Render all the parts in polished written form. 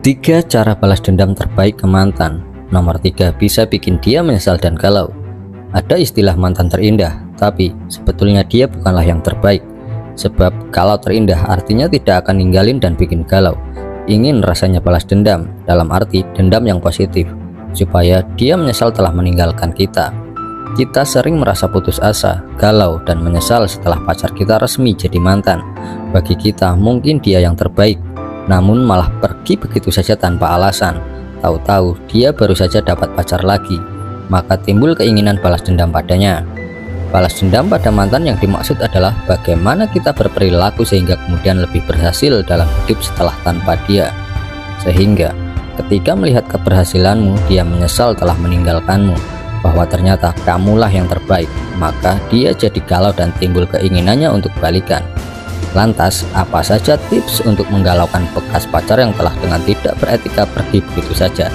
3 cara balas dendam terbaik ke mantan. Nomor 3 bisa bikin dia menyesal dan galau. Ada istilah mantan terindah, tapi sebetulnya dia bukanlah yang terbaik. Sebab kalau terindah artinya tidak akan ninggalin dan bikin galau. Ingin rasanya balas dendam, dalam arti dendam yang positif, supaya dia menyesal telah meninggalkan kita. Kita sering merasa putus asa, galau, dan menyesal setelah pacar kita resmi jadi mantan. Bagi kita mungkin dia yang terbaik, namun malah pergi begitu saja tanpa alasan. Tahu-tahu dia baru saja dapat pacar lagi, maka timbul keinginan balas dendam padanya. Balas dendam pada mantan yang dimaksud adalah bagaimana kita berperilaku sehingga kemudian lebih berhasil dalam hidup setelah tanpa dia. Sehingga ketika melihat keberhasilanmu, dia menyesal telah meninggalkanmu, bahwa ternyata kamulah yang terbaik, maka dia jadi galau dan timbul keinginannya untuk balikan. Lantas, apa saja tips untuk menggalaukan bekas pacar yang telah dengan tidak beretika pergi begitu saja?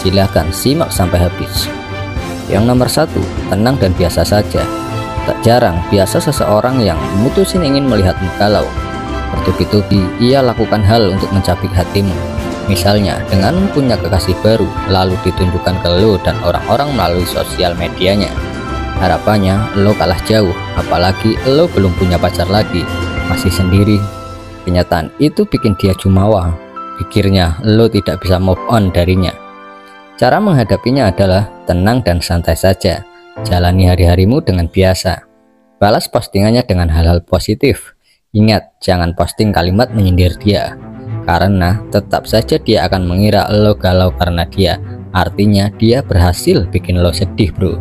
Silahkan simak sampai habis. Yang nomor 1, tenang dan biasa saja. Tak jarang biasa seseorang yang memutusin ingin melihatmu galau. Bertubi-tubi ia lakukan hal untuk mencabik hatimu. Misalnya dengan punya kekasih baru, lalu ditunjukkan ke lo dan orang-orang melalui sosial medianya. Harapannya lo kalah jauh, apalagi lo belum punya pacar lagi, masih sendiri. Kenyataan itu bikin dia jumawa. Pikirnya lo tidak bisa move on darinya. Cara menghadapinya adalah tenang dan santai saja. Jalani hari-harimu dengan biasa. Balas postingannya dengan hal-hal positif. Ingat, jangan posting kalimat menyindir dia, karena tetap saja dia akan mengira lo galau karena dia. Artinya dia berhasil bikin lo sedih, bro.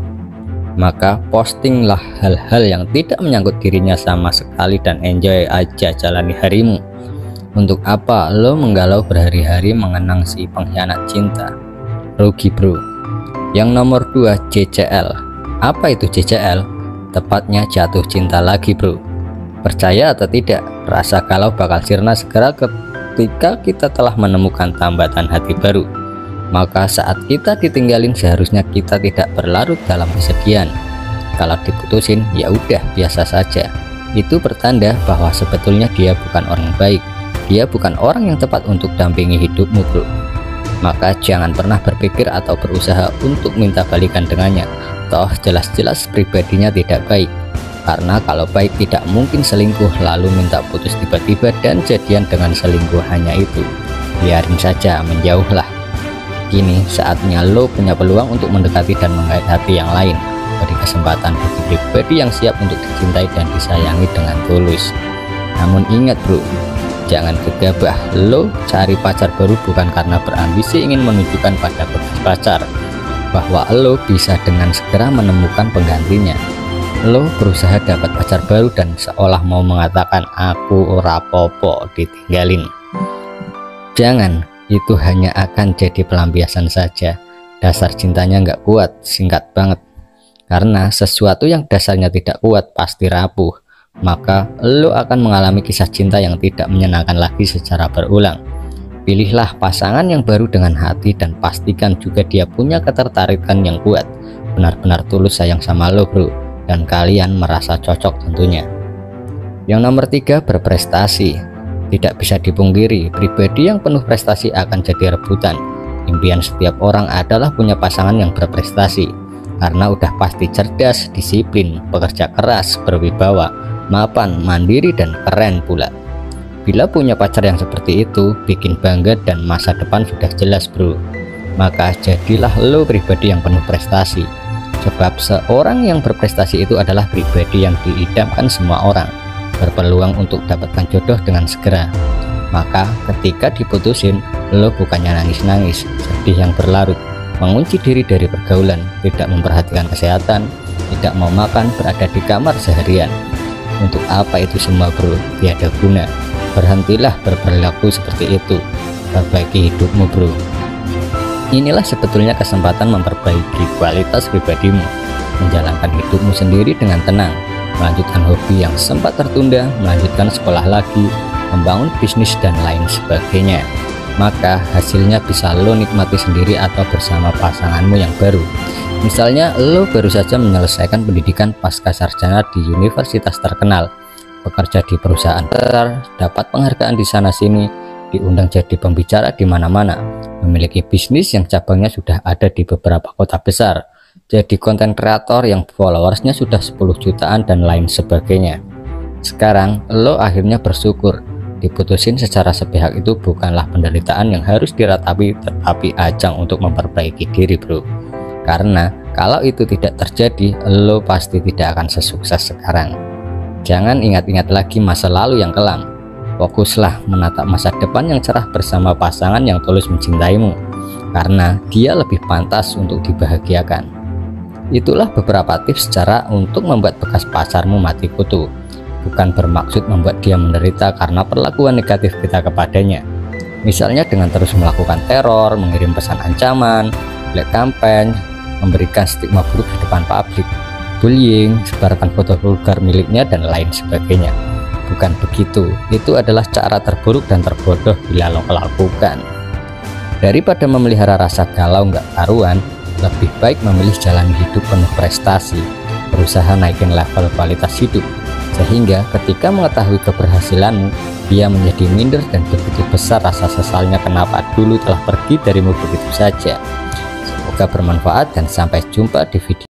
Maka postinglah hal-hal yang tidak menyangkut dirinya sama sekali dan enjoy aja jalani harimu. Untuk apa lo menggalau berhari-hari mengenang si pengkhianat cinta? Rugi, bro. Yang nomor 2, JCL. Apa itu JCL? Tepatnya jatuh cinta lagi, bro. Percaya atau tidak, rasa galau bakal sirna segera ketika kita telah menemukan tambatan hati baru. Maka saat kita ditinggalin seharusnya kita tidak berlarut dalam kesedihan. Kalau diputusin ya udah biasa saja. Itu pertanda bahwa sebetulnya dia bukan orang baik. Dia bukan orang yang tepat untuk dampingi hidupmu, bro. Maka jangan pernah berpikir atau berusaha untuk minta balikan dengannya. Toh jelas-jelas pribadinya tidak baik. Karena kalau baik tidak mungkin selingkuh lalu minta putus tiba-tiba dan jadian dengan selingkuhannya itu. Biarin saja, menjauhlah. Kini saatnya lo punya peluang untuk mendekati dan menggait hati yang lain. Beri kesempatan bagi pribadi yang siap untuk dicintai dan disayangi dengan tulus. Namun ingat, bro, jangan gegabah. Lo cari pacar baru bukan karena berambisi ingin menunjukkan pada bekas pacar bahwa lo bisa dengan segera menemukan penggantinya. Lo berusaha dapat pacar baru dan seolah mau mengatakan aku ora popo ditinggalin. Jangan, itu hanya akan jadi pelampiasan saja. Dasar cintanya nggak kuat, singkat banget. Karena sesuatu yang dasarnya tidak kuat pasti rapuh. Maka lo akan mengalami kisah cinta yang tidak menyenangkan lagi secara berulang. Pilihlah pasangan yang baru dengan hati dan pastikan juga dia punya ketertarikan yang kuat. Benar-benar tulus sayang sama lo, bro, dan kalian merasa cocok tentunya. Yang nomor 3, berprestasi. Tidak bisa dipungkiri, pribadi yang penuh prestasi akan jadi rebutan. Impian setiap orang adalah punya pasangan yang berprestasi, karena udah pasti cerdas, disiplin, bekerja keras, berwibawa, mapan, mandiri, dan keren pula. Bila punya pacar yang seperti itu, bikin bangga dan masa depan sudah jelas, bro. Maka jadilah lo pribadi yang penuh prestasi. Sebab seorang yang berprestasi itu adalah pribadi yang diidamkan semua orang, berpeluang untuk dapatkan jodoh dengan segera. Maka ketika diputusin, lo bukannya nangis-nangis, sedih yang berlarut, mengunci diri dari pergaulan, tidak memperhatikan kesehatan, tidak mau makan, berada di kamar seharian. Untuk apa itu semua, bro? Tiada guna. Berhentilah berperilaku seperti itu. Perbaiki hidupmu, bro. Inilah sebetulnya kesempatan memperbaiki kualitas pribadimu, menjalankan hidupmu sendiri dengan tenang, melanjutkan hobi yang sempat tertunda, melanjutkan sekolah lagi, membangun bisnis dan lain sebagainya. Maka hasilnya bisa lo nikmati sendiri atau bersama pasanganmu yang baru. Misalnya lo baru saja menyelesaikan pendidikan pasca sarjana di universitas terkenal, bekerja di perusahaan besar, dapat penghargaan di sana sini, diundang jadi pembicara di mana-mana, memiliki bisnis yang cabangnya sudah ada di beberapa kota besar, jadi konten kreator yang followersnya sudah 10 jutaan dan lain sebagainya. Sekarang lo akhirnya bersyukur diputusin secara sepihak itu bukanlah penderitaan yang harus diratapi, tetapi ajang untuk memperbaiki diri, bro. Karena kalau itu tidak terjadi, lo pasti tidak akan sesukses sekarang. Jangan ingat-ingat lagi masa lalu yang kelam. Fokuslah menatap masa depan yang cerah bersama pasangan yang tulus mencintaimu, karena dia lebih pantas untuk dibahagiakan. Itulah beberapa tips cara untuk membuat bekas pacarmu mati kutu. Bukan bermaksud membuat dia menderita karena perlakuan negatif kita kepadanya. Misalnya dengan terus melakukan teror, mengirim pesan ancaman, black campaign, memberikan stigma buruk di depan publik, bullying, sebarkan foto vulgar miliknya, dan lain sebagainya. Bukan begitu, itu adalah cara terburuk dan terbodoh bila lo lakukan. Daripada memelihara rasa galau nggak karuan, lebih baik memilih jalan hidup penuh prestasi, berusaha naikin level kualitas hidup, sehingga ketika mengetahui keberhasilanmu, dia menjadi minder dan begitu besar rasa sesalnya kenapa dulu telah pergi darimu begitu saja. Semoga bermanfaat dan sampai jumpa di video